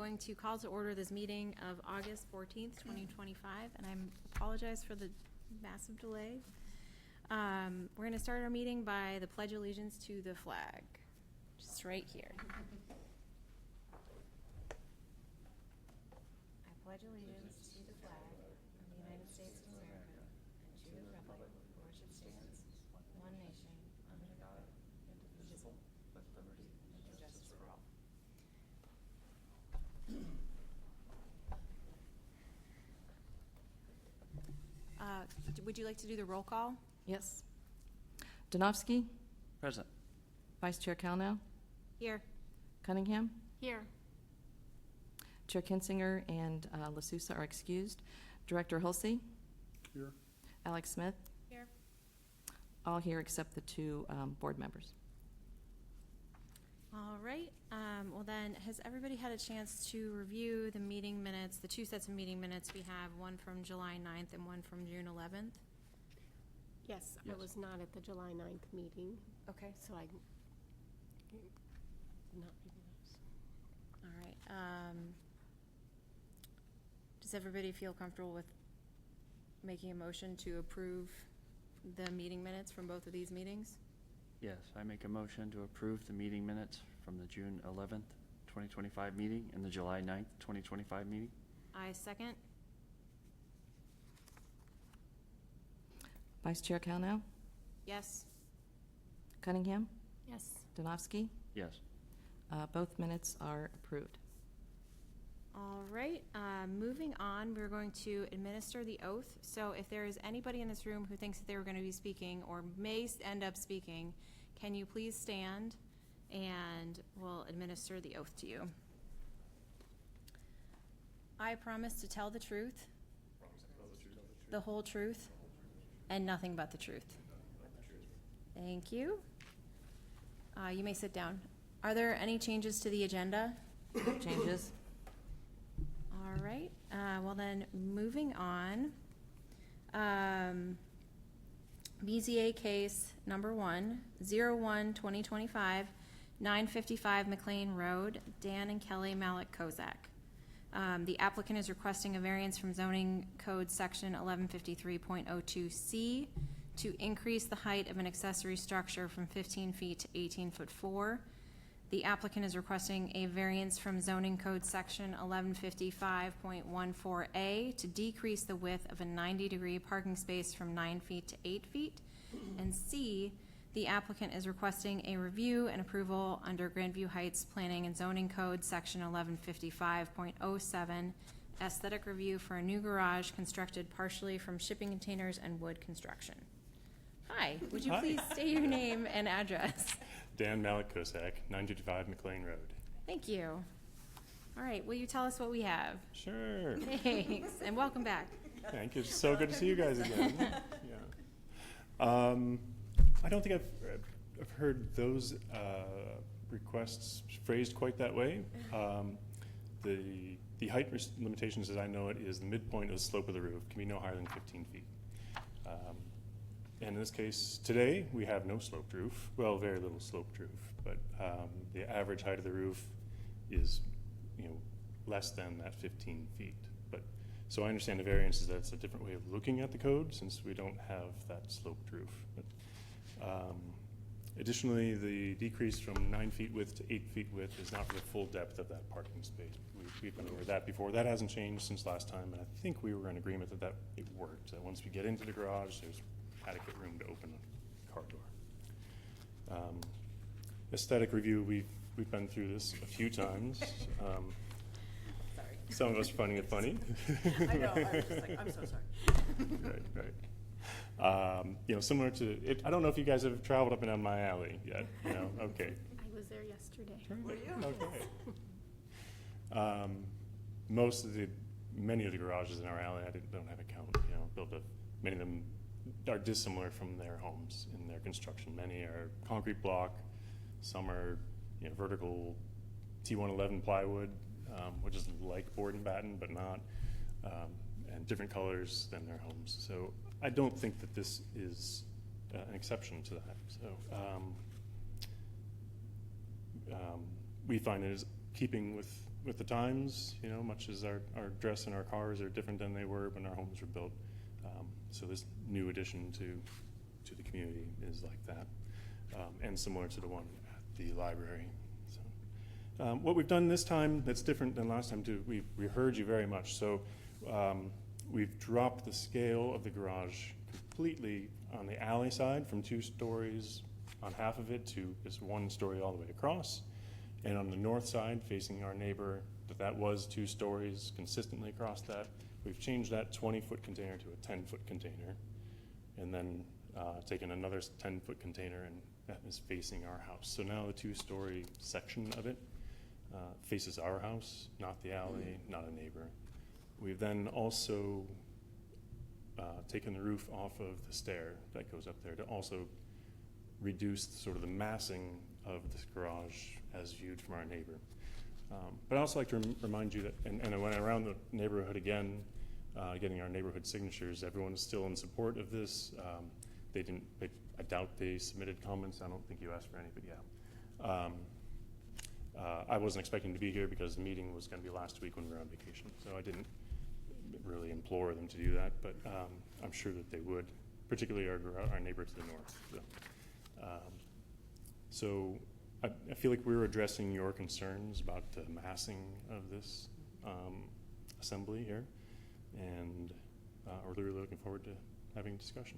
going to call to order this meeting of August 14th, 2025, and I apologize for the massive delay. We're going to start our meeting by the Pledge of Allegiance to the flag, just right here. I pledge allegiance to the flag of the United States of America and to the republic for which it stands, one nation, under God, indivisible, with liberty and justice for all. Would you like to do the roll call? Yes. Donofsky, Present. Vice Chair Calnow, Here. Cunningham, Here. Chair Kinsinger and LaSousa are excused. Director Hulsey, Here. Alex Smith, Here. all here except the two board members. All right. Well then, has everybody had a chance to review the meeting minutes, the two sets of meeting minutes we have, one from July 9th and one from June 11th? Yes, Yes. I was not at the July 9th meeting, Okay. so I did not review those. All right. Does everybody feel comfortable with making a motion to approve the meeting minutes from both of these meetings? Yes, I make a motion to approve the meeting minutes from the June 11th, 2025 meeting and the July 9th, 2025 meeting. I second. Vice Chair Calnow, Yes. Cunningham, Yes. Donofsky, Yes. both minutes are approved. All right, moving on, we're going to administer the oath. So if there is anybody in this room who thinks that they were going to be speaking or may end up speaking, can you please stand and we'll administer the oath to you. I promise to tell the truth, the whole truth, and nothing but the truth. Thank you. You may sit down. Are there any changes to the agenda? Changes? All right, well then, moving on. BZA case number 1/01/2025, 955 McLean Road, Dan and Kelly Malik Kozak. The applicant is requesting a variance from zoning code section 1153.02C to increase the height of an accessory structure from 15 feet to 18 foot 4. The applicant is requesting a variance from zoning code section 1155.14A to decrease the width of a 90-degree parking space from 9 feet to 8 feet. And C, the applicant is requesting a review and approval under Grandview Heights Planning and Zoning Code section 1155.07, aesthetic review for a new garage constructed partially from shipping containers and wood construction. Hi, would you Hi. please state your name and address? Dan Malik Kosak, 955 McLean Road. Thank you. All right, will you tell us what we have? Sure. Thanks, and welcome back. Thank you. It's so good to see you guys again. Yeah. I don't think I've heard those requests phrased quite that way. The height limitations, as I know it, is the midpoint of the slope of the roof can be no higher than 15 feet. And in this case, today, we have no sloped roof, well, very little sloped roof, but the average height of the roof is, less than that 15 feet. But so I understand the variance is that it's a different way of looking at the code since we don't have that sloped roof. But, additionally, the decrease from 9 feet width to 8 feet width is not for the full depth of that parking space. We've been over that before. That hasn't changed since last time, and I think we were in agreement that it worked. That once we get into the garage, there's adequate room to open a car door. Aesthetic review, we've been through this a few times. Sorry. Some of us finding it funny. I know, I was just like, I'm so sorry. Right. Similar to it. I don't know if you guys have traveled up and down my alley yet. Okay. I was there yesterday. Were you? Okay. Many of the garages in our alley, don't have a count. Many of them are dissimilar from their homes in their construction. Many are concrete block. Some are, vertical T111 plywood, which is like board and batten, but not, and different colors than their homes. So I don't think that this is an exception to that. So we find it is keeping with with the times, you know, much as our dress and our cars are different than they were when our homes were built. So this new addition to the community is like that, and similar to the one at the library. So, what we've done this time that's different than last time too, we heard you very much. So we've dropped the scale of the garage completely on the alley side from 2 stories on half of it to just 1 story all the way across. And on the north side, facing our neighbor, that was 2 stories consistently across that. We've changed that 20-foot container to a 10-foot container, and then taken another 10-foot container, and that is facing our house. So now the 2-story section of it faces our house, not the alley, not a neighbor. We've then also taken the roof off of the stair that goes up there to also reduce sort of the massing of this garage as viewed from our neighbor. But I'd also like to remind you that, and I went around the neighborhood again, getting our neighborhood signatures. Everyone's still in support of this. I doubt they submitted comments. I don't think you asked for any, but yeah. I wasn't expecting to be here because the meeting was going to be last week when we were on vacation, so I didn't really implore them to do that, but I'm sure that they would, particularly our neighbor to the north. So I feel like we were addressing your concerns about the massing of this assembly here, and we're really looking forward to having a discussion.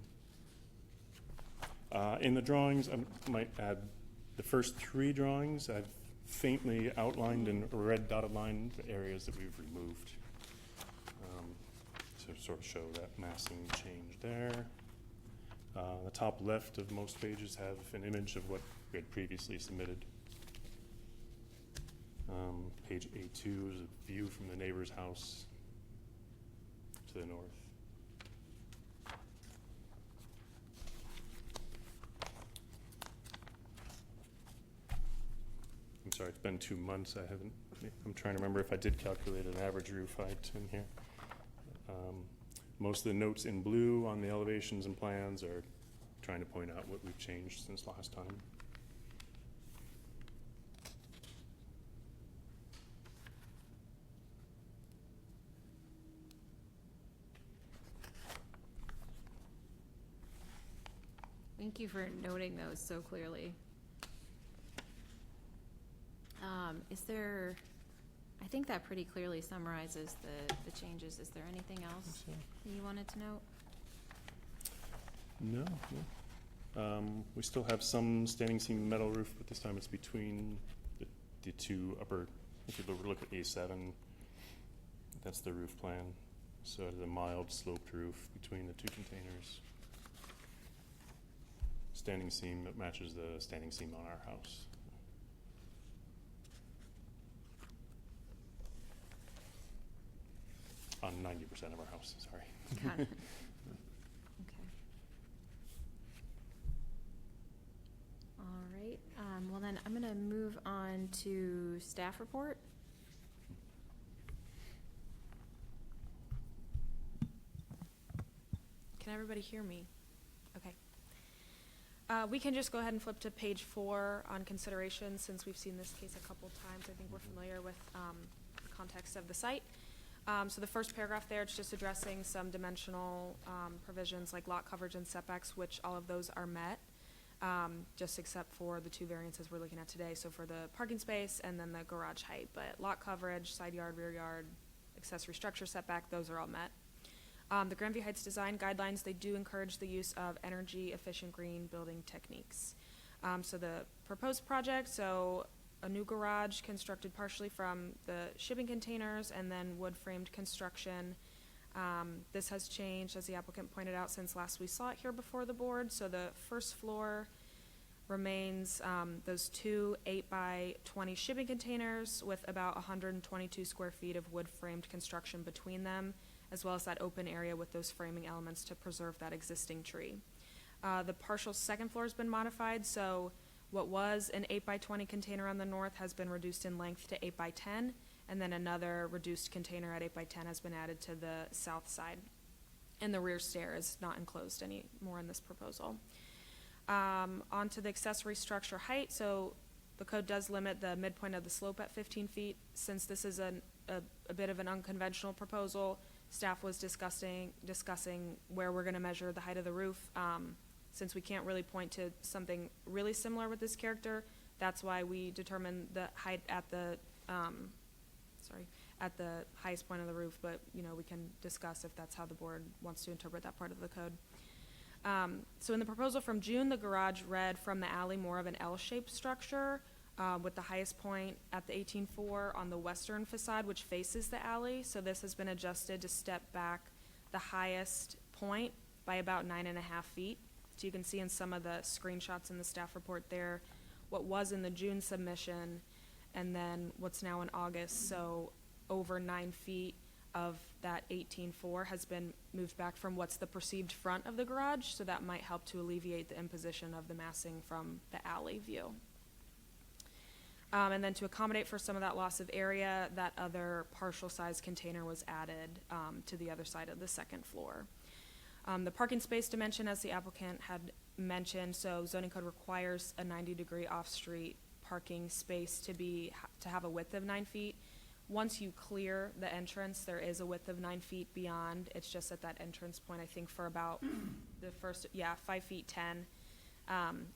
In the drawings, I might add the first 3 drawings I've faintly outlined in red dotted line the areas that we've removed. To sort of show that massing change there. The top left of most pages have an image of what we had previously submitted. Page A2 is a view from the neighbor's house to the north. I'm sorry, it's been 2 months. I'm trying to remember if I did calculate an average roof height in here. Most of the notes in blue on the elevations and plans are trying to point out what we've changed since last time. Thank you for noting those so clearly. I think that pretty clearly summarizes the changes. Is there anything else that you wanted to note? No. We still have some standing seam metal roof, but this time it's between the 2 upper, if you look at A7, that's the roof plan. So it is a mild sloped roof between the 2 containers. Standing seam that matches the standing seam on our house. On 90% of our house, sorry. Got it. Okay. All right, well then, I'm gonna move on to staff report. Can everybody hear me? Okay. We can just go ahead and flip to page 4 on consideration, since we've seen this case a couple times. I think we're familiar with the context of the site. So the first paragraph there, it's just addressing some dimensional provisions like lot coverage and setbacks, which all of those are met, just except for the 2 variances we're looking at today. So for the parking space and then the garage height, but lot coverage, side yard, rear yard, accessory structure setback, those are all met. The Grandview Heights design guidelines, they do encourage the use of energy efficient green building techniques. So the proposed project, so a new garage constructed partially from the shipping containers and then wood-framed construction. This has changed, as the applicant pointed out, since last we saw it here before the board. So the first floor remains those 2 8x20 shipping containers with about 122 square feet of wood-framed construction between them, as well as that open area with those framing elements to preserve that existing tree. The partial second floor has been modified, so what was an 8x20 container on the north has been reduced in length to 8x10, and then another reduced container at 8x10 has been added to the south side. And the rear stair is not enclosed anymore in this proposal. Onto the accessory structure height. So The code does limit the midpoint of the slope at 15 feet. Since this is a bit of an unconventional proposal, staff was discussing where we're gonna measure the height of the roof. Since we can't really point to something really similar with this character, that's why we determined the height at the, at the highest point of the roof, but, you know, we can discuss if that's how the board wants to interpret that part of the code. So in the proposal from June, the garage read from the alley more of an L-shaped structure, with the highest point at the 18.4 on the western facade, which faces the alley. So this has been adjusted to step back the highest point by about 9.5 feet. So you can see in some of the screenshots in the staff report there, what was in the June submission, and then what's now in August. So over 9 feet of that 18.4 has been moved back from what's the perceived front of the garage, so that might help to alleviate the imposition of the massing from the alley view. And then to accommodate for some of that loss of area, that other partial size container was added to the other side of the second floor. The parking space dimension, as the applicant had mentioned, so zoning code requires a 90-degree off-street parking space to have a width of 9 feet. Once you clear the entrance, there is a width of 9 feet beyond. It's just at that entrance point, I think for about the first, 5 feet 10.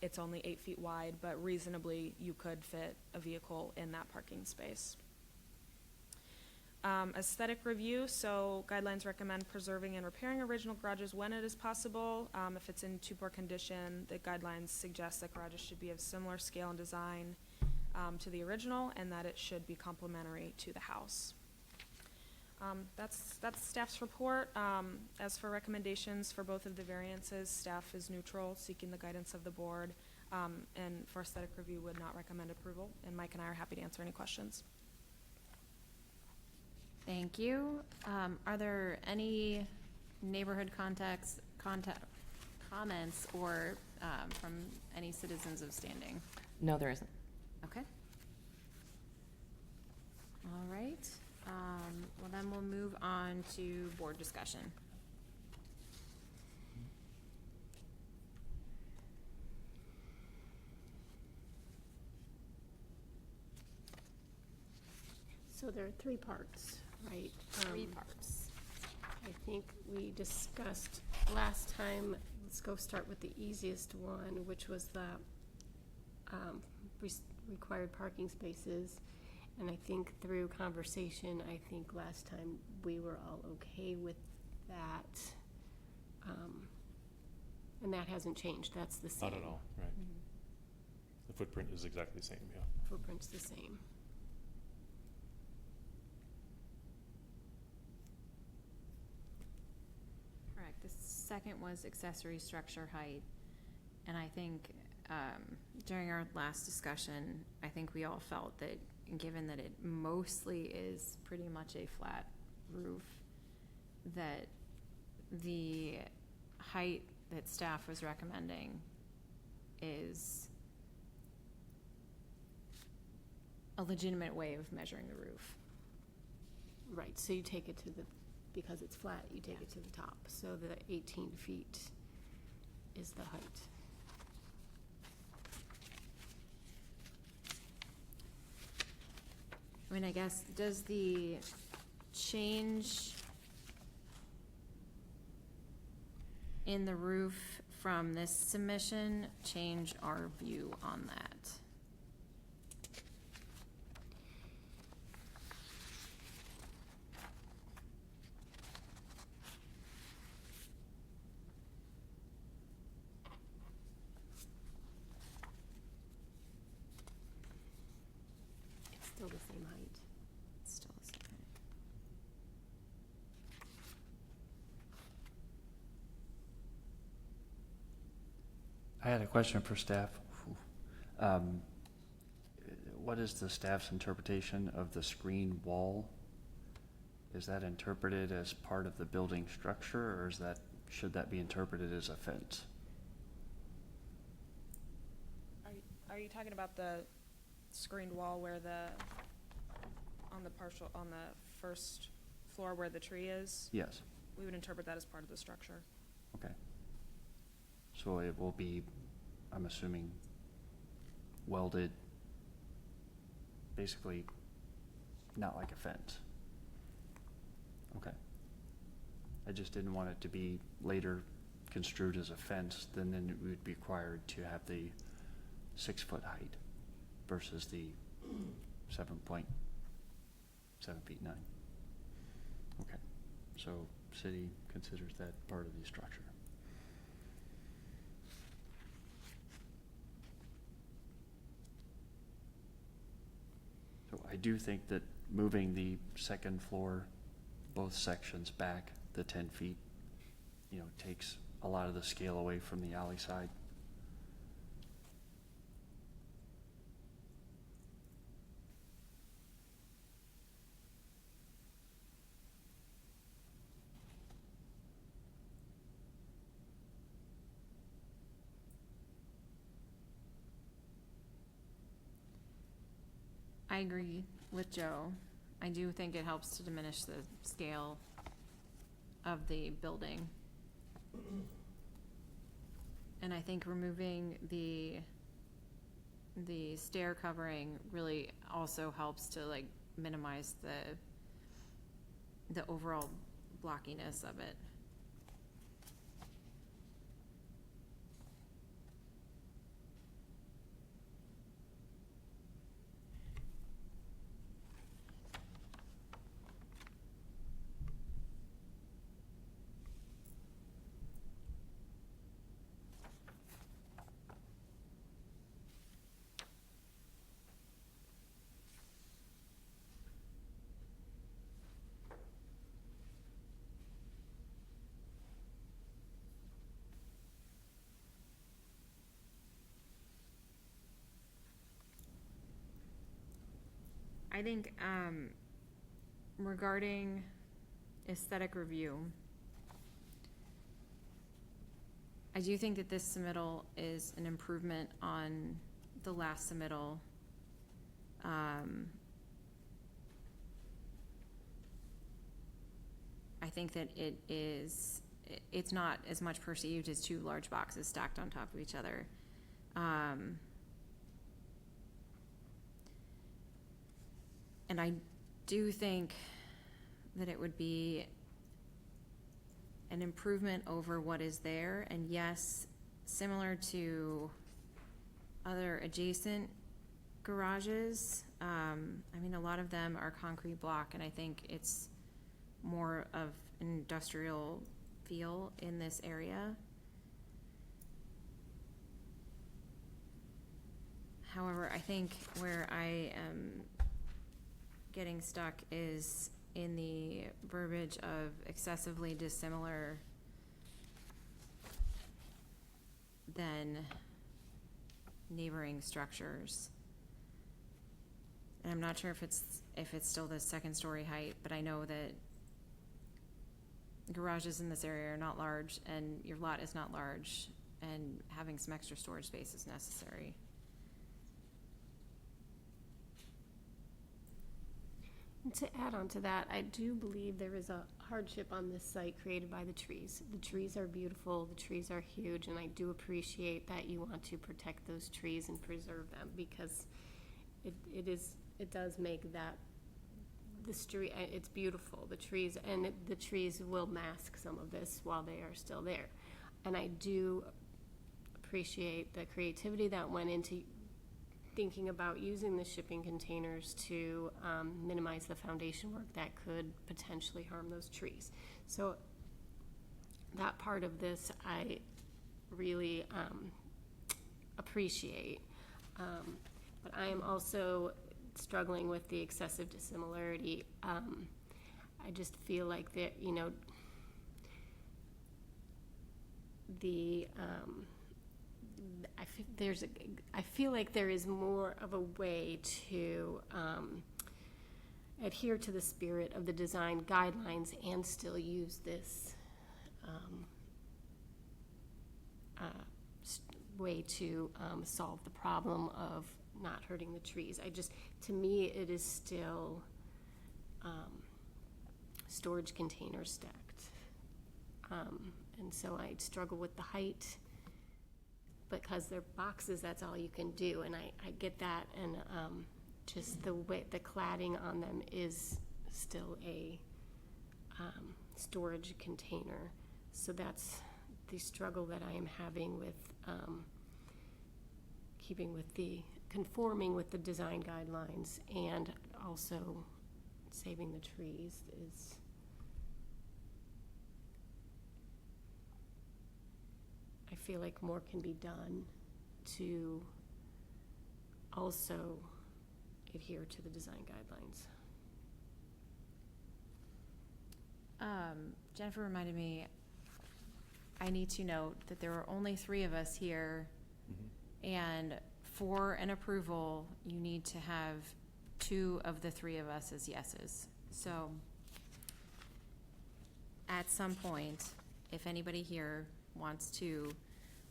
It's only 8 feet wide, but reasonably you could fit a vehicle in that parking space. Aesthetic review, so guidelines recommend preserving and repairing original garages when it is possible. If it's in too poor condition, the guidelines suggest that garages should be of similar scale and design to the original, and that it should be complementary to the house. That's staff's report. As for recommendations for both of the variances, staff is neutral, seeking the guidance of the board, and for aesthetic review would not recommend approval, and Mike and I are happy to answer any questions. Thank you. Are there any neighborhood comments or from any citizens of standing? No, there isn't. Okay. All right. Well, then we'll move on to board discussion. So there are 3 parts, right? 3 parts. I think we discussed last time, let's go start with the easiest one, which was the required parking spaces. And I think through conversation, I think last time we were all okay with that. And that hasn't changed, that's the same. Not at all, right. Mm-hmm. The footprint is exactly the same, yeah. Footprint's the same. Correct. The second was accessory structure height. And I think during our last discussion, I think we all felt that given that it mostly is pretty much a flat roof, that the height that staff was recommending is a legitimate way of measuring the roof. Right, so you take it to the, because it's flat, you take it to the top. So the 18 feet is the height. I mean, I guess, does the change in the roof from this submission change our view on that? It's still the same height. It's still the same. I had a question for staff. What is the staff's interpretation of the screen wall? Is that interpreted as part of the building structure, or should that be interpreted as a fence? Are you talking about the screened wall where on the first floor where the tree is? Yes. We would interpret that as part of the structure. Okay. So it will be, I'm assuming, welded basically not like a fence. Okay. I just didn't want it to be later construed as a fence, then it would be required to have the 6-foot height versus the 7.7 feet 9. Okay, so city considers that part of the structure. So I do think that moving the second floor, both sections back the 10 feet, takes a lot of the scale away from the alley side. I agree with Joe. I do think it helps to diminish the scale of the building. And I think removing the stair covering really also helps to like minimize the overall blockiness of it. I think regarding aesthetic review, I do think that this submittal is an improvement on the last submittal. I think that it's not as much perceived as two large boxes stacked on top of each other. And I do think that it would be an improvement over what is there. And yes, similar to other adjacent garages, I mean, a lot of them are concrete block, and I think it's more of an industrial feel in this area. However, I think where I am getting stuck is in the verbiage of excessively dissimilar than neighboring structures. And I'm not sure if it's still the second story height, but I know that garages in this area are not large and your lot is not large, and having some extra storage space is necessary. And to add on to that, I do believe there is a hardship on this site created by the trees. The trees are beautiful, the trees are huge, and I do appreciate that you want to protect those trees and preserve them, because it does make that, the street, it's beautiful, the trees, and the trees will mask some of this while they are still there. And I do appreciate the creativity that went into thinking about using the shipping containers to minimize the foundation work that could potentially harm those trees. So that part of this I really appreciate. But I am also struggling with the excessive dissimilarity. I just feel like that, I feel like there is more of a way to adhere to the spirit of the design guidelines and still use this way to solve the problem of not hurting the trees. To me, it is still storage containers stacked. And so I struggle with the height. Because they're boxes, that's all you can do, and I get that, and just the way, the cladding on them is still a storage container. So that's the struggle that I am having with conforming with the design guidelines and also saving the trees is. I feel like more can be done to also adhere to the design guidelines. Jennifer reminded me, I need to note that there were only 3 of us here, and for an approval, you need to have 2 of the 3 of us as yeses. So at some point, if anybody here wants to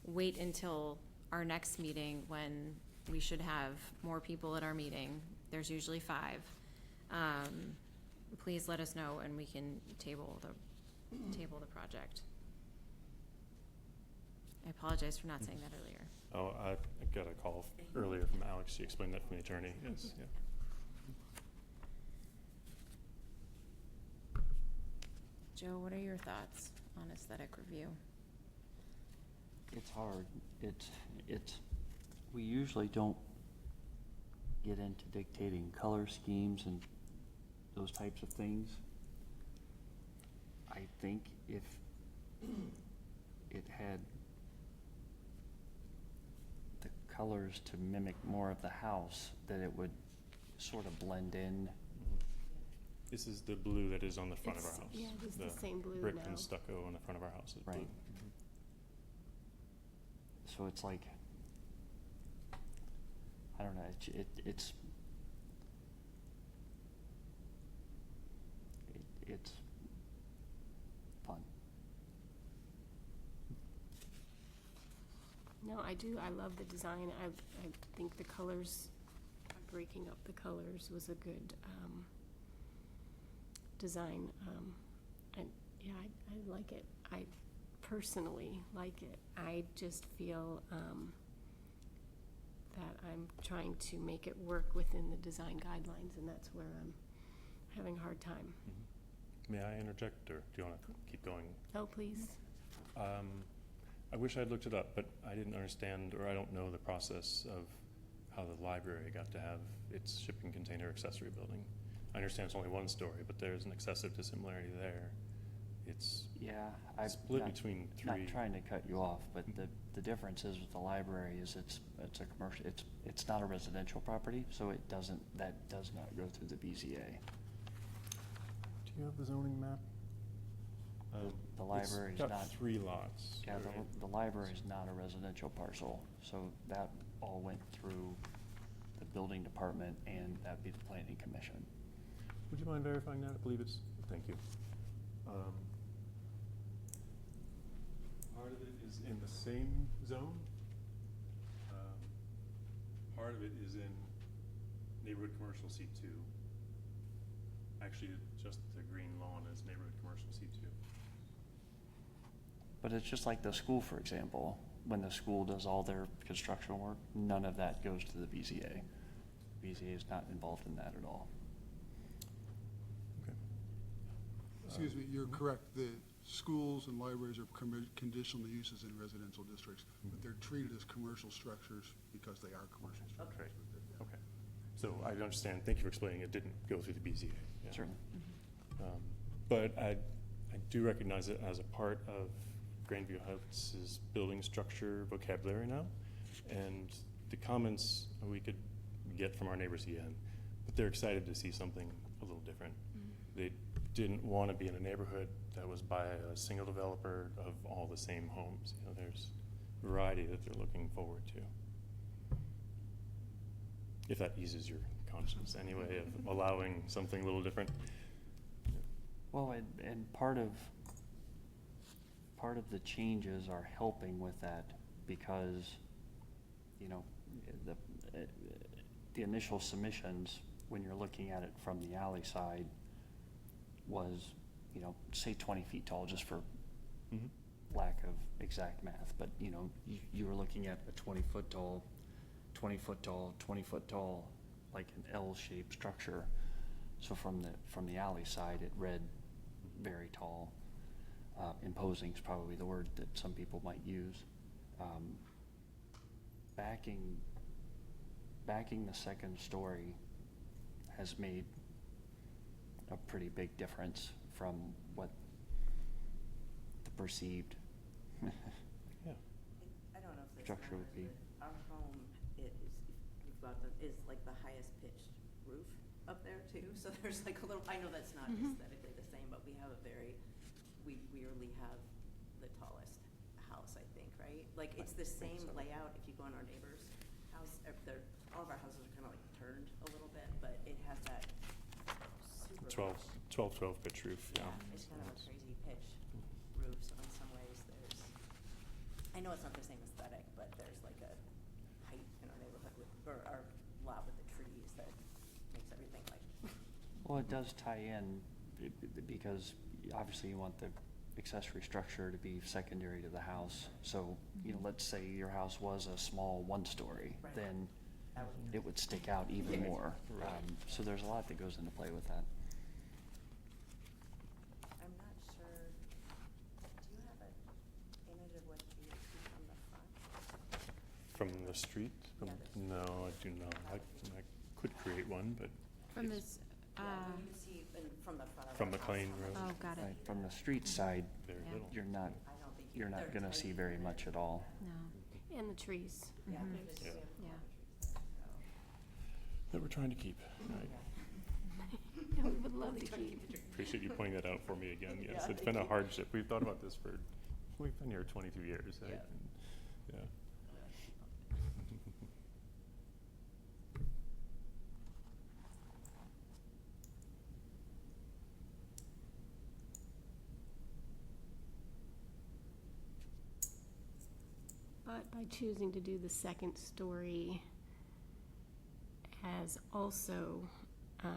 wait until our next meeting, when we should have more people at our meeting, there's usually 5, please let us know and we can table the project. I apologize for not saying that earlier. Oh, I got a call earlier from Alex. She explained that from the attorney. Yes, yeah. Joe, what are your thoughts on aesthetic review? It's hard. We usually don't get into dictating color schemes and those types of things. I think if it had the colors to mimic more of the house, that it would sort of blend in. This is the blue that is on the front of our It's- house. yeah, it is the same blue Brick now. and stucco on the front of our house is blue. Right. So it's like, I don't know, it's fun. No, I do. I love the design. I think the colors, breaking up the colors was a good design. And yeah, I like it. I personally like it. I just feel that I'm trying to make it work within the design guidelines, and that's where I'm having a hard time. May I interject, or do you want to keep going? Oh, please. I wish I'd looked it up, but I didn't understand, or I don't know the process of how the library got to have its shipping container accessory building. I understand it's only 1 story, but there's an excessive dissimilarity there. It's Yeah, split between 3. Not trying to cut you off, but the difference is with the library is it's a commercial, it's not a residential property, so that does not go through the BZA. Do you have the zoning map? The library is It's got not. 3 lots. Yeah, right? the library is not a residential parcel, so that all went through the building department, and that'd be the planning commission. Would you mind verifying that? I believe it's, thank you. Part of it is in the same zone. Part of it is in neighborhood commercial C2. Actually, just the green lawn is neighborhood commercial C2. But it's just like the school, for example. When the school does all their construction work, none of that goes to the BZA. BZA is not involved in that at all. Okay. Excuse me, you're correct. The schools and libraries are conditional uses in residential districts, but they're treated as commercial structures because they are commercial structures. Okay. Okay. So I understand, thank you for explaining, it didn't go through the BZA. Yeah. Certainly. But I do recognize it as a part of Grandview Heights' building structure vocabulary now, and the comments we could get from our neighbors again, but they're excited to see something a little different. They didn't want to be in a neighborhood that was by a single developer of all the same homes. You know, there's variety that they're looking forward to. If that eases your conscience anyway, of allowing something a little different. Well, and part of the changes are helping with that because, you know, the initial submissions, when you're looking at it from the alley side, was, you know, say 20 feet tall, just for lack of exact math, but, you know, you were looking at a 20 foot tall, 20 foot tall, 20 foot tall, like an L-shaped structure. So from the alley side, it read very tall. Imposing is probably the word that some people might use. Backing the second story has made a pretty big difference from what the perceived Yeah. I don't know if this structure would matters, be. but our home is like the highest pitched roof up there too, so there's like a little, I know that's not aesthetically the same, but we have we weirdly have the tallest house, I think, right? Like, it's the think same so. layout if you go in our neighbor's house, all of our houses are kinda like turned a little bit, but it has that super. 12 pitch roof, yeah. It's kind of a crazy pitch roof, so in some ways I know it's not the same aesthetic, but there's like a height in our neighborhood or our lot with the trees that makes everything like. Well, it does tie in because obviously you want the accessory structure to be secondary to the house. So, let's say your house was a small one-story, Right. then That would be- it would stick out even more. Right. So there's a lot that goes into play with that. I'm not sure, do you have an image of what you would see from the front? From the street? Yeah, No, I do not. I could create one, but From it's this, Yeah, you can see from the front of From our the house Klein how much- Road. oh, got it, Right, from the street side, very Yeah. little. you're not, I don't think you're not they're gonna see tiny, very but much at all. no, And the trees. Yeah, Mhm. there's Yeah. a lot of Yeah. trees there, so, That we're trying to keep, right? yeah. We would love Really to trying keep. the trees. Appreciate you pointing that out for me again, yes. Yeah, It's been a thank you. hardship. We've thought about this we've been here 22 years, right? Yeah. And, yeah. But by choosing to do the second story as also, it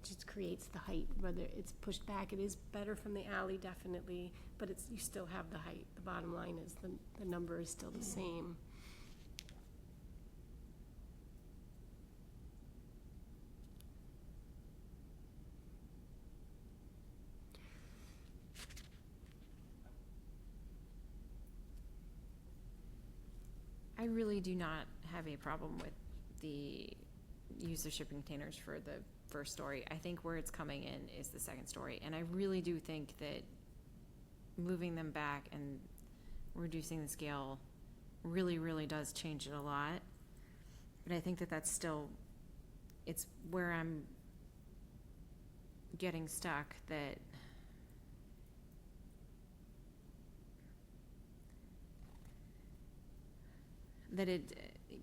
just creates the height, whether it's pushed back, it is better from the alley, definitely, but you still have the height. The bottom line is the number is still the same. I really do not have a problem with the use of shipping containers for the first story. I think where it's coming in is the second story, and I really do think that moving them back and reducing the scale really, really does change it a lot. But I think that that's still, it's where I'm getting stuck, that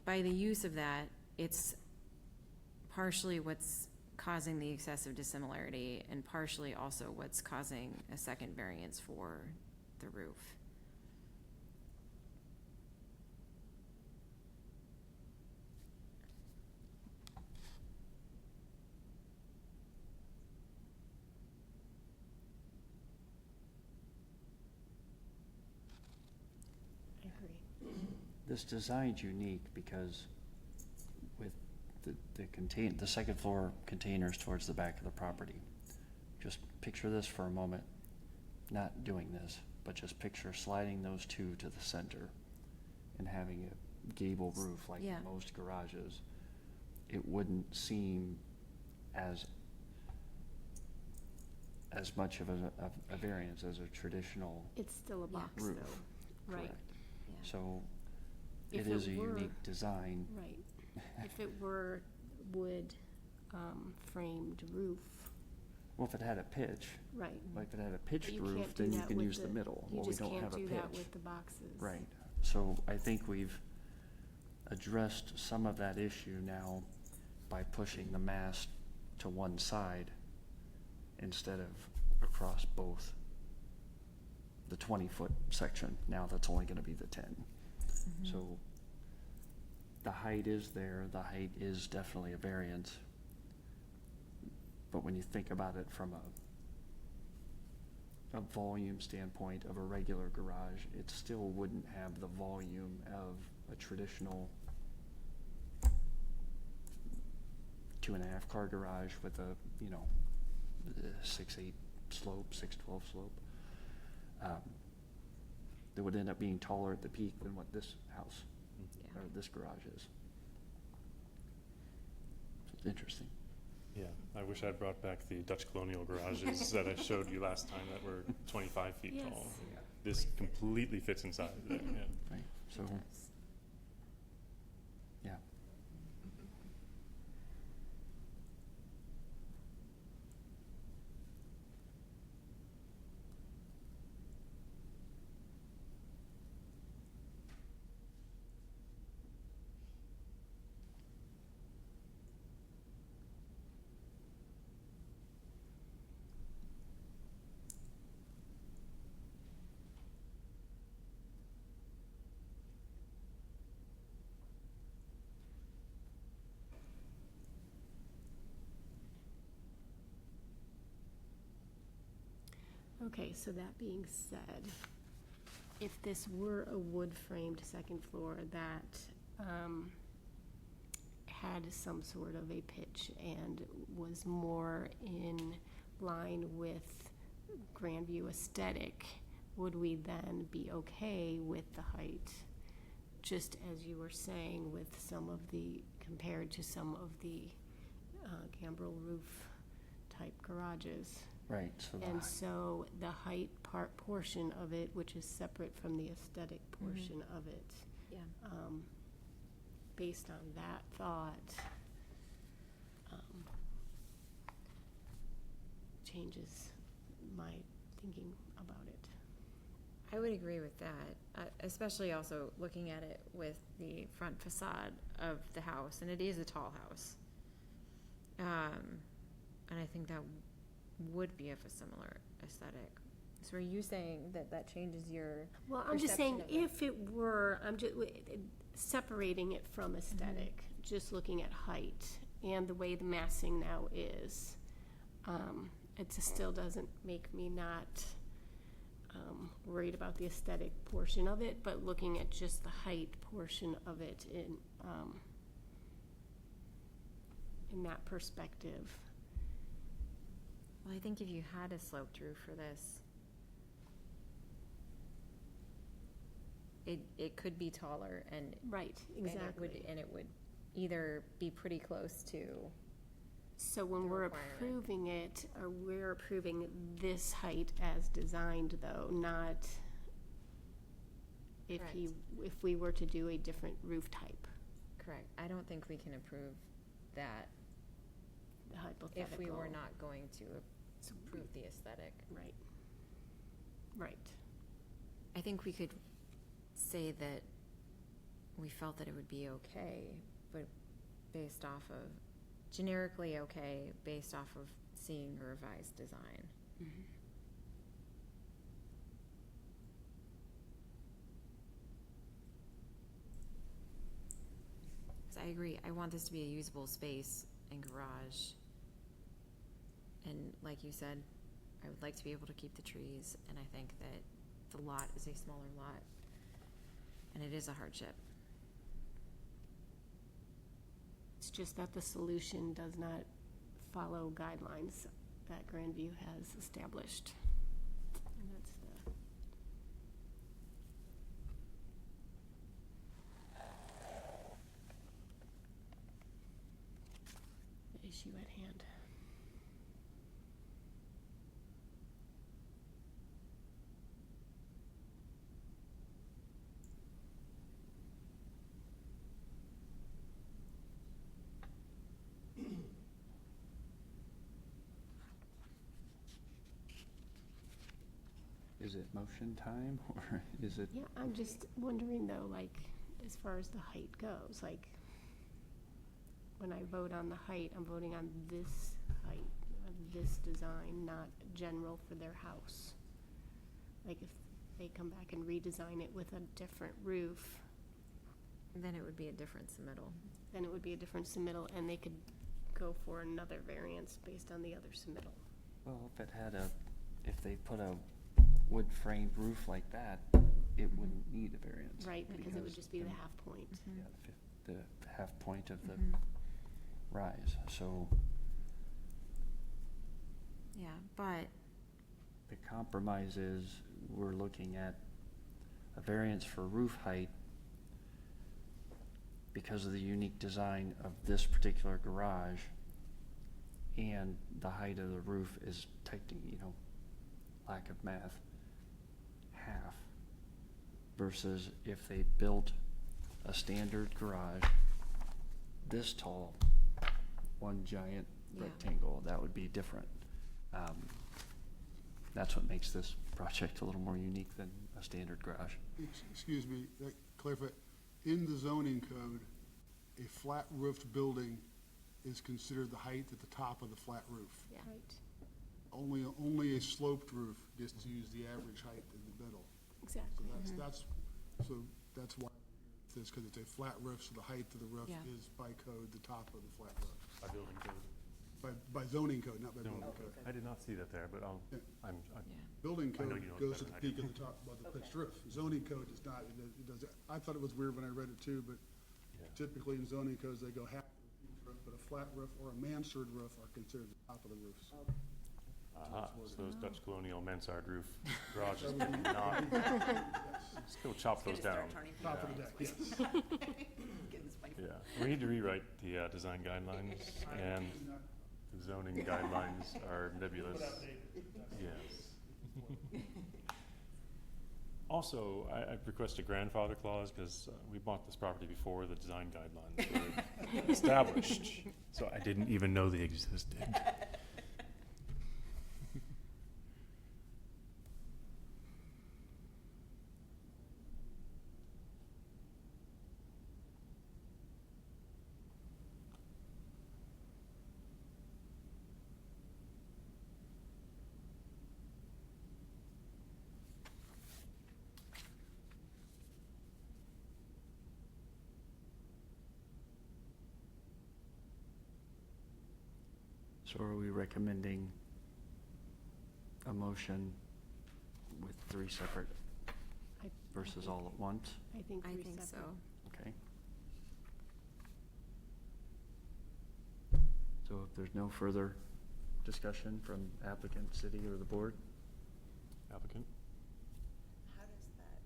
by the use of that, it's partially what's causing the excessive dissimilarity and partially also what's causing a second variance for the roof. I agree. This design's unique because with the second floor containers towards the back of the property. Just picture this for a moment, not doing this, but just picture sliding those two to the center and having a gable roof like Yeah. most garages. It wouldn't seem as much of a variance as a traditional It's still a Yeah. box roof. though, right, correct? Yeah. So If it is a it were- unique design. right. If it were wood, framed roof, Well, if it had a pitch, right. like if it had a But pitched you roof, can't do then you that can with use the middle. You Well, we just don't can't have a do that pitch. with the boxes. Right, so I think we've addressed some of that issue now by pushing the mast to one side instead of across both the 20-foot section. Now that's only gonna be the 10. So the height is there, the height is definitely a variance. But when you think about it from a volume standpoint of a regular garage, it still wouldn't have the volume of a traditional 2.5 car garage with a, 6/8 slope, 6/12 slope. That would end up being taller at the peak than what this house, Yeah. or this garage is. It's interesting. Yeah, I wish I'd brought back the Dutch colonial garages that I showed you last time that were 25 feet Yes. tall. This completely fits inside there, yeah. Right, so, Yes. yeah. Okay, so that being said, if this were a wood-framed second floor that had some sort of a pitch and was more in line with Grandview aesthetic, would we then be okay with the height? Just as you were saying with some of the, compared to some of the gambrel roof type garages. Right, so And so the height portion of it, which is separate from the aesthetic portion of it, Yeah. based on that thought, changes my thinking about it. I would agree with that, especially also looking at it with the front facade of the house, and it is a tall house. And I think that would be of a similar aesthetic. So are you saying that that changes your Well, I'm just saying, perception of it? if it were, I'm just separating it from aesthetic, just looking at height and the way the massing now is, it still doesn't make me not worried about the aesthetic portion of it, but looking at just the height portion of it in that perspective. Well, I think if you had a sloped roof for this, it could be taller and. Right, exactly. And it would either be pretty close to. So when the we're requirement. approving it, we're approving this height as designed though, not if we were to do a different roof type, Correct. I don't think we can approve that the hypothetical. if we were not going to approve the aesthetic. Right. Right. I think we could say that we felt that it would be okay, but based off of, generically okay, based off of seeing a revised design. Mm-hmm. Because I agree, I want this to be a usable space and garage. And like you said, I would like to be able to keep the trees, and I think that the lot is a smaller lot, and it is a hardship. It's just that the solution does not follow guidelines that Grandview has established. And that's the issue at hand. is it motion time, or is it? Yeah, I'm just wondering though, like, as far as the height goes, like, when I vote on the height, I'm voting on this height, of this design, not general for their house. Like, if they come back and redesign it with a different roof, Then it would be a different submittal. then it would be a different submittal, and they could go for another variance based on the other submittal. Well, if they put a wood framed roof like that, it wouldn't need a variance. Right, because it would just be the then- half point. Yeah, the half point of the, Mhm. rise. So Yeah, but, the compromise is we're looking at a variance for roof height because of the unique design of this particular garage, and the height of the roof is technically, lack of math, half, versus if they built a standard garage this tall, one giant Yeah. rectangle, that would be different. That's what makes this project a little more unique than a standard garage. Excuse me, clarify, in the zoning code, a flat roofed building is considered the height at the top of the flat roof. yeah. Right, Only a sloped roof gets to use the average height in the middle. So exactly. that's why this, because it's a flat roof, so the height of the roof Yeah. is by code the top of the flat roof. By building code. By zoning code, not by No, building code. I did not see that there, but Yeah. I'm, Yeah. Building I know code you know it goes to better the than I peak do. of the top above the Okay. pitched roof. Zoning code does not, it does, I thought it was weird when I read it too, but yeah. typically in zoning codes, they go half of the peak roof, but a flat roof or a mansard roof are considered the top of the roofs. Aha, That's so those Oh. Dutch colonial mansard roof garages, That would be- not, Yes. let's go chop those It's gonna down. start turning Top of the Yeah. deck, yes. Getting spicy. Yeah, we need to rewrite the design guidelines, and the zoning guidelines are nebulous. Yes. Also, I request a grandfather clause, because we bought this property before the design guidelines were established, so I didn't even know they existed. So are we recommending a motion with 3 separate I- versus all at once? I think I three think so. separate. Okay. So if there's no further discussion from applicant, city, or the board? Applicant? How does that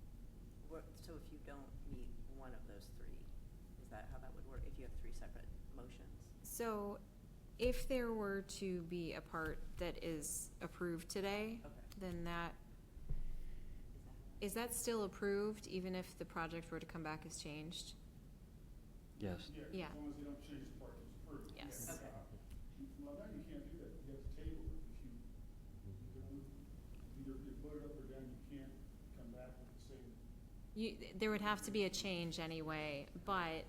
work? So if you don't meet one of those three, is that how that would work, if you have three separate motions? So if there were to be a part that is approved today, Okay. then that, Is is that still approved even if the project were to come back as changed? Yes. Yeah. As long as they don't change the part that's approved. Yes. Okay. Well, then you can't do that, you have to table it, either you put it up or down, you can't come back with the same. There would have to be a change anyway, but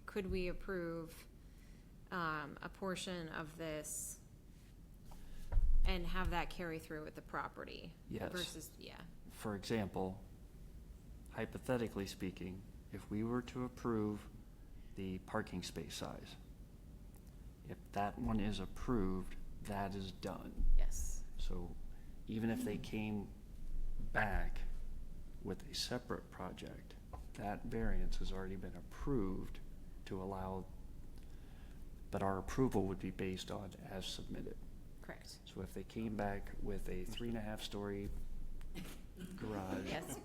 could we approve, a portion of this and have that carry through with the property? Yes. Versus, yeah, For example, hypothetically speaking, if we were to approve the parking space size, if that one is approved, that is done. yes. So even if they came back with a separate project, that variance has already been approved to allow, but our approval would be based on as submitted. Correct. So if they came back with a 3.5-story garage. Yes,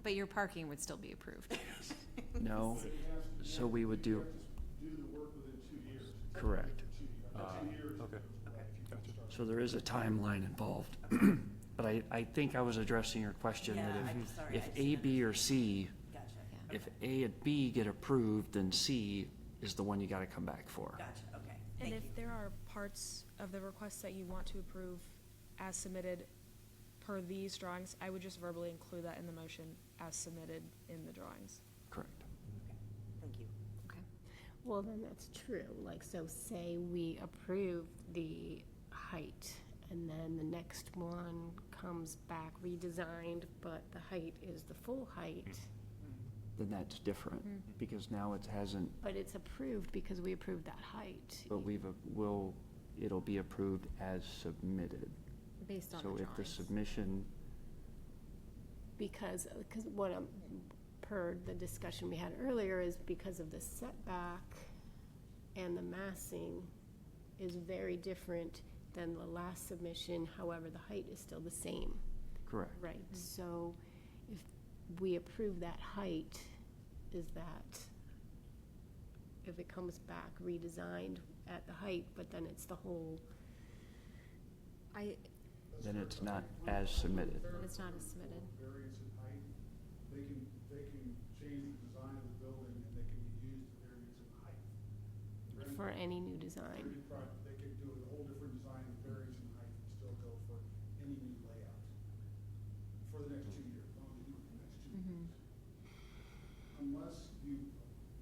but your parking would still be approved. No, so we would do, Do the work within 2 years. correct. Okay, gotcha. So there is a timeline involved. But I think I was addressing your question that Yeah, I'm sorry, if I A, just B, or C, Gotcha. Yeah. if A and B get approved, then C is the one you gotta come back for. Gotcha, okay. And Thank if you. there are parts of the requests that you want to approve as submitted per these drawings, I would just verbally include that in the motion as submitted in the drawings. Correct. Thank you. Okay. Well, then that's true, like, so say we approve the height, and then the next one comes back redesigned, but the height is the full height, Then that's different, Mhm. because now it hasn't, but it's approved because we approved that height. but it'll be approved as submitted. Based on the So if the drawings. submission, Because what per the discussion we had earlier is because of the setback, and the massing is very different than the last submission, however, the height is still the same. Correct. Right, so if we approve that height, is that, if it comes back redesigned at the height, but then it's the whole, Then it's not as submitted. It's not as submitted. Variance in height, they can change the design of the building and they can use the variance in height. for any new design? They could do a whole different design with variance in height and still go for any new layout for the next 2 years, as long as they do it for the next 2 years. Unless you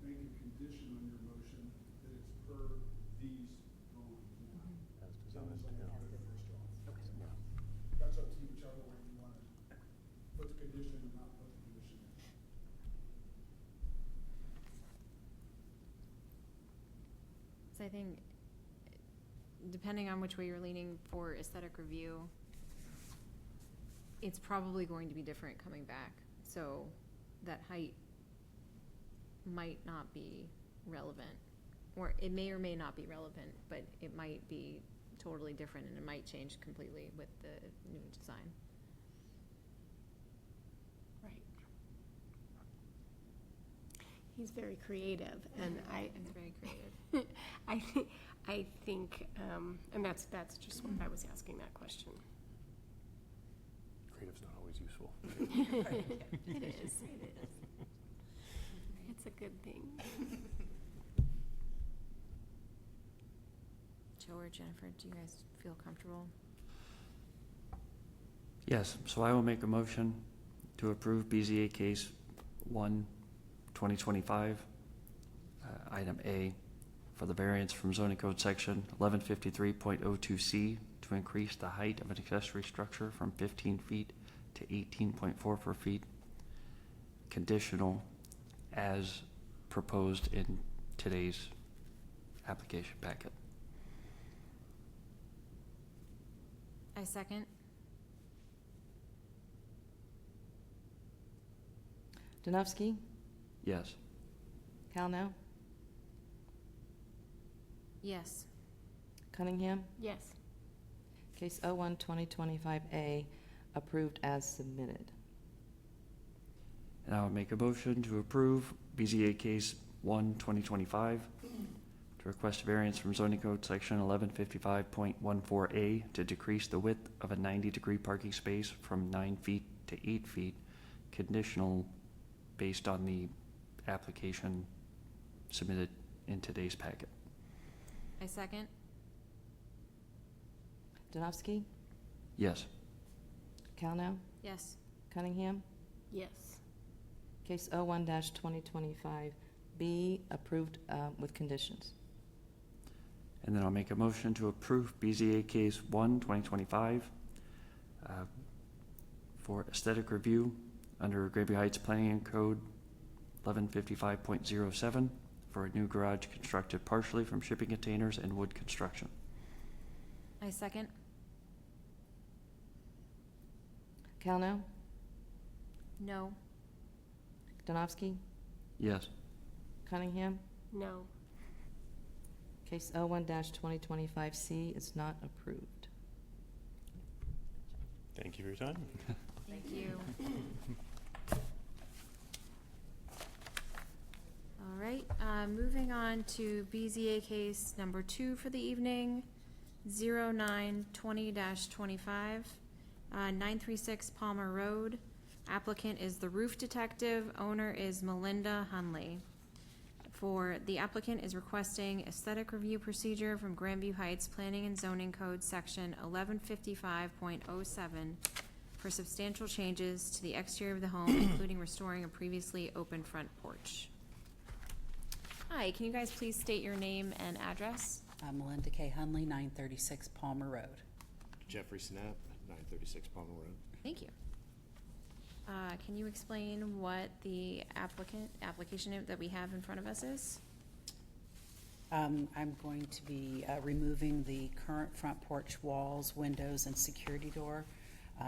make a condition on your motion that it's per these drawings now. As Then designed, it's only yeah. for the first drawing. Yeah. That's up to you, whichever way you want to put the condition and not put the condition in. So I think, depending on which way you're leaning for aesthetic review, it's probably going to be different coming back. So that height might not be relevant, or it may or may not be relevant, but it might be totally different and it might change completely with the new design. Right. He's very creative, and It's very creative. I think, and that's just what I was asking that question. Creative's not always useful. It is. It's a good thing. Joe or Jennifer, do you guys feel comfortable? Yes, so I will make a motion to approve BZA case 1, 2025, item A, for the variance from zoning code section 1153.02C to increase the height of an accessory structure from 15 feet to 18.44 feet, conditional as proposed in today's application packet. I second. Danofsky, Yes. Calno, Yes. Cunningham. Yes. Case 01-2025A approved as submitted. And I would make a motion to approve BZA case 1, 2025, to request variance from zoning code section 1155.14A to decrease the width of a 90-degree parking space from 9 feet to 8 feet, conditional based on the application submitted in today's packet. I second. Danofsky, Yes. Calno, Yes. Cunningham. Yes. Case 01-2025B approved with conditions. And then I'll make a motion to approve BZA case 1, 2025, for aesthetic review under Gravy Heights Planning and Code 1155.07 for a new garage constructed partially from shipping containers and wood construction. I second. Calno, No. Danofsky, Yes. Cunningham. No. Case 01-2025C is not approved. Thank you for your time. Thank you. All right, moving on to BZA case number 2 for the evening, 0920-25, 936 Palmer Road. Applicant is the Roof Detective, owner is Melinda Hunley. The applicant is requesting aesthetic review procedure from Grandview Heights Planning and Zoning Code, section 1155.07, for substantial changes to the exterior of the home, including restoring a previously open front porch. Hi, can you guys please state your name and address? Melinda K. Hunley, 936 Palmer Road. Jeffrey Snap, 936 Palmer Road. Thank you. Can you explain what the application that we have in front of us is? I'm going to be removing the current front porch walls, windows, and security door.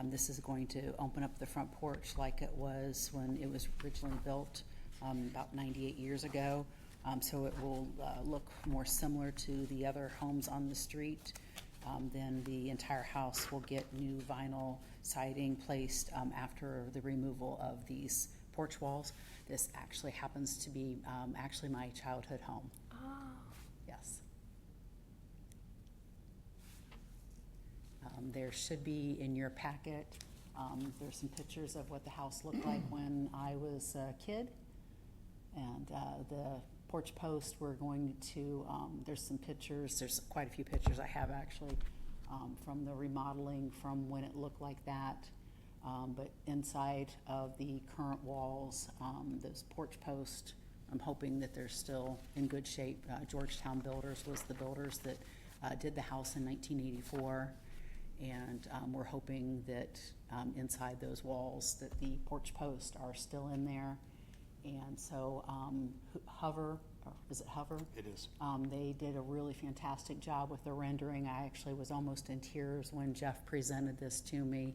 This is going to open up the front porch like it was when it was originally built about 98 years ago. So it will look more similar to the other homes on the street. Then the entire house will get new vinyl siding placed after the removal of these porch walls. This actually happens to be actually my childhood home. Oh. Yes. There should be in your packet, there's some pictures of what the house looked like when I was a kid. And the porch post, we're going to, there's some pictures, there's quite a few pictures I have actually, from the remodeling from when it looked like that. But inside of the current walls, those porch posts, I'm hoping that they're still in good shape. Georgetown Builders was the builders that did the house in 1984. And we're hoping that inside those walls that the porch posts are still in there. And so Hover, or is it Hover? It is. They did a really fantastic job with the rendering. I actually was almost in tears when Jeff presented this to me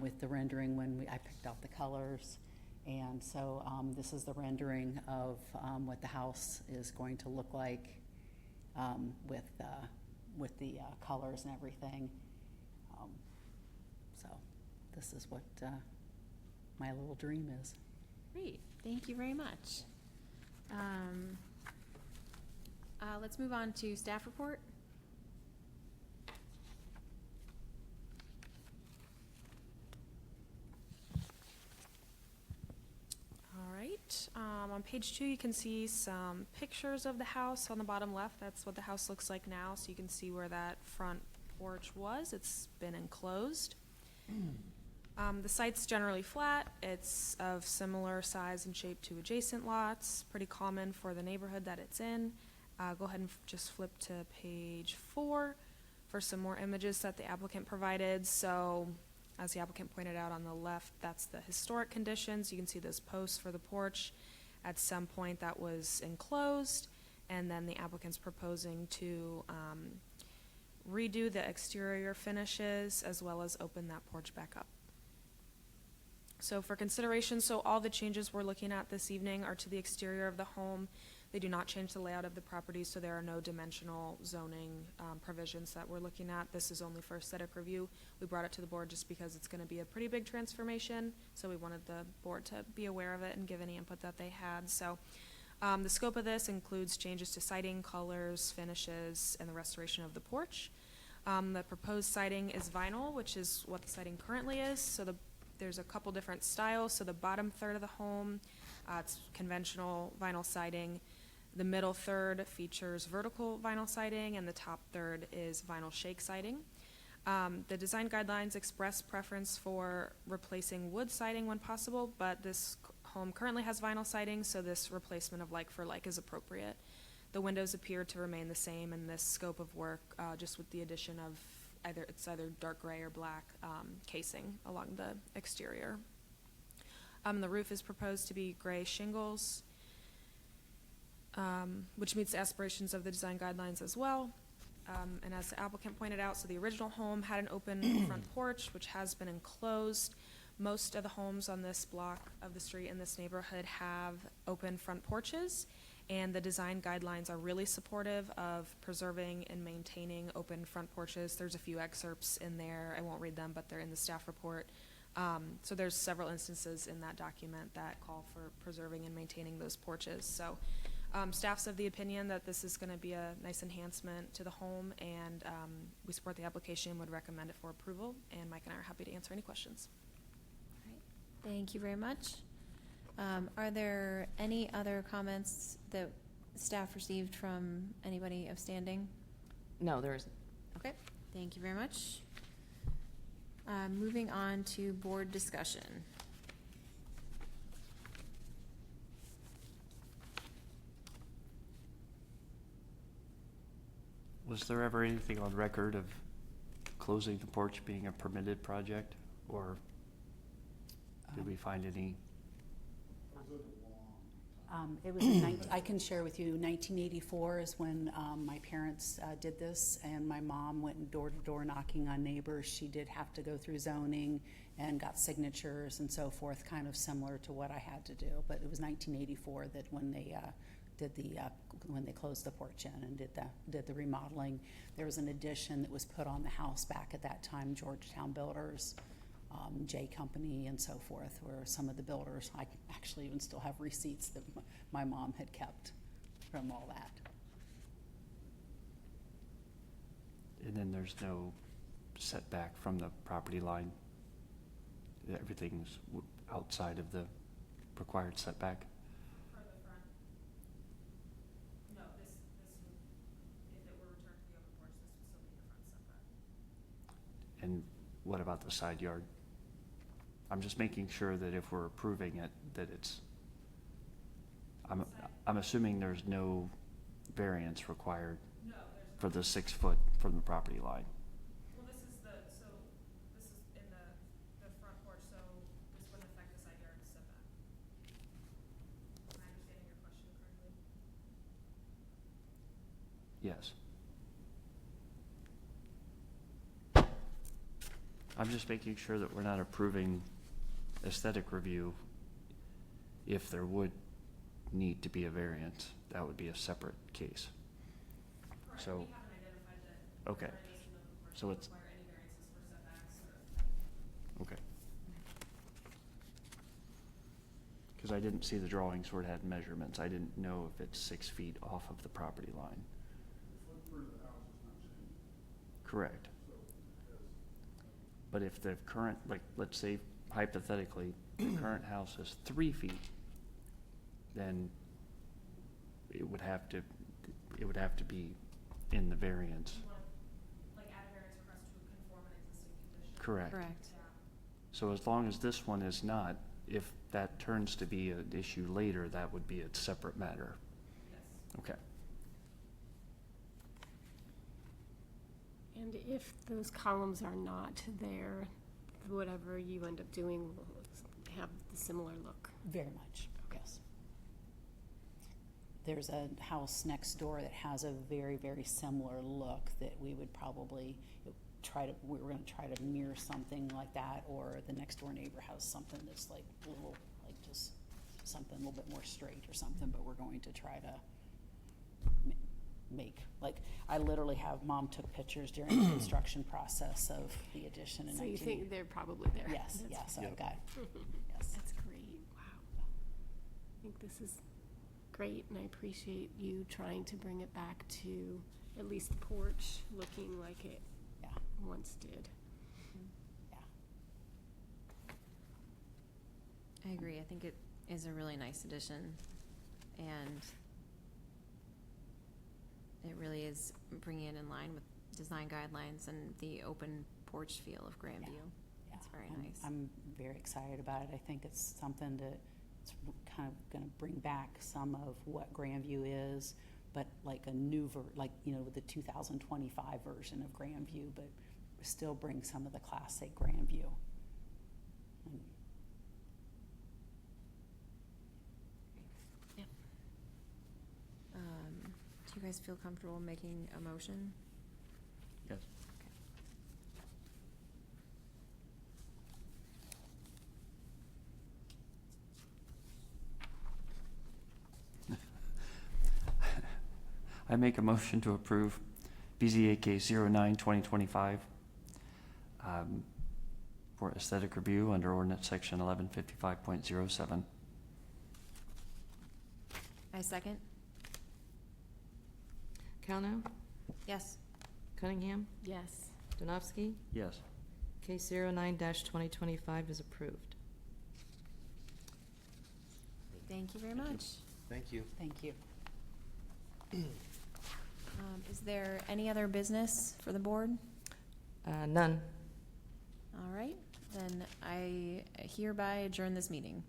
with the rendering when I picked out the colors. And so this is the rendering of what the house is going to look like with the colors and everything. So this is what my little dream is. Great, thank you very much. Let's move on to staff report. All right, on page 2, you can see some pictures of the house on the bottom left. That's what the house looks like now, so you can see where that front porch was. It's been enclosed. The site's generally flat. It's of similar size and shape to adjacent lots, pretty common for the neighborhood that it's in. Go ahead and just flip to page 4 for some more images that the applicant provided. So, as the applicant pointed out on the left, that's the historic conditions. You can see those posts for the porch. At some point that was enclosed, and then the applicant's proposing to redo the exterior finishes as well as open that porch back up. So for consideration, so all the changes we're looking at this evening are to the exterior of the home. They do not change the layout of the property, so there are no dimensional zoning provisions that we're looking at. This is only for aesthetic review. We brought it to the board just because it's going to be a pretty big transformation, so we wanted the board to be aware of it and give any input that they had. So the scope of this includes changes to siding, colors, finishes, and the restoration of the porch. The proposed siding is vinyl, which is what the siding currently is. So there's a couple different styles. So the bottom third of the home, it's conventional vinyl siding. The middle third features vertical vinyl siding, and the top third is vinyl shake siding. The design guidelines express preference for replacing wood siding when possible, but this home currently has vinyl siding, so this replacement of like for like is appropriate. The windows appear to remain the same in this scope of work, just with the addition of either dark gray or black casing along the exterior. The roof is proposed to be gray shingles, which meets the aspirations of the design guidelines as well. And as the applicant pointed out, so the original home had an open front porch, which has been enclosed. Most of the homes on this block of the street in this neighborhood have open front porches, and the design guidelines are really supportive of preserving and maintaining open front porches. There's a few excerpts in there. I won't read them, but they're in the staff report. So there's several instances in that document that call for preserving and maintaining those porches. So staff's of the opinion that this is going to be a nice enhancement to the home, and we support the application, would recommend it for approval, and Mike and I are happy to answer any questions. All right. Thank you very much. Are there any other comments that staff received from anybody of standing? No, there isn't. Okay, thank you very much. Moving on to board discussion. Was there ever anything on record of closing the porch being a permitted project, or did we find any? It was I can share with you, 1984 is when my parents did this, and my mom went door to door knocking on neighbors. She did have to go through zoning and got signatures and so forth, kind of similar to what I had to do. But it was 1984 that when they did the, when they closed the porch in and did the remodeling. There was an addition that was put on the house back at that time, Georgetown Builders, J Company and so forth, where some of the builders, I actually even still have receipts that my mom had kept from all that. And then there's no setback from the property line? Everything's outside of the required setback? For the front? No, this would, if it were returned to the open porch, this would still be the front setback. And what about the side yard? I'm just making sure that if we're approving it, that it's, I'm assuming there's no variance required No, there's not. for the 6 foot from the property line. Well, this is in the front porch, so this wouldn't affect the side yard setback. Am I understanding your question correctly? Yes. I'm just making sure that we're not approving aesthetic review. If there would need to be a variance, that would be a separate case. Correct, So- we haven't identified that. Okay. returning this to the open porch So would it's- require any variances for setbacks or. Okay. Because I didn't see the drawings where it had measurements. I didn't know if it's 6 feet off of the property line. The footprint of the house is not changing, Correct. so as But if the current, like, let's say hypothetically, the current house is 3 feet, then it would have to be in the variance. You want, like, add a variance request to conform an existing condition. Correct. Correct. Yeah. So as long as this one is not, if that turns to be an issue later, that would be a separate matter. Yes. Okay. And if those columns are not there, whatever you end up doing will have the similar look. Very much, yes. There's a house next door that has a very, very similar look that we would probably we were gonna try to mirror something like that, or the next door neighbor has something that's like a little, like just something a little bit more straight or something, but we're going to try to make, like, I literally have, Mom took pictures during the construction process of the addition in So you 19 think they're probably there? Yes, That's yes, Yep. I've got, yes. That's great, wow. I think this is great, and I appreciate you trying to bring it back to at least the porch looking like it Yeah, once did. yeah. I agree. I think it is a really nice addition, and it really is bringing it in line with design guidelines and the open porch feel of Grandview. Yeah, It's very I'm- nice. I'm very excited about it. I think it's something that it's kind of gonna bring back some of what Grandview is, but like a new the 2025 version of Grandview, but still bring some of the classic Grandview. And Yep. Do you guys feel comfortable making a motion? Yes. I make a motion to approve BZA case 09-2025 for aesthetic review under ordinance section 1155.07. I second. Calno, Yes. Cunningham, Yes. Donofsky. Yes. Case 09-2025 is approved. Thank you very much. Thank you. Thank you. Is there any other business for the board? None. All right, then I hereby adjourn this meeting.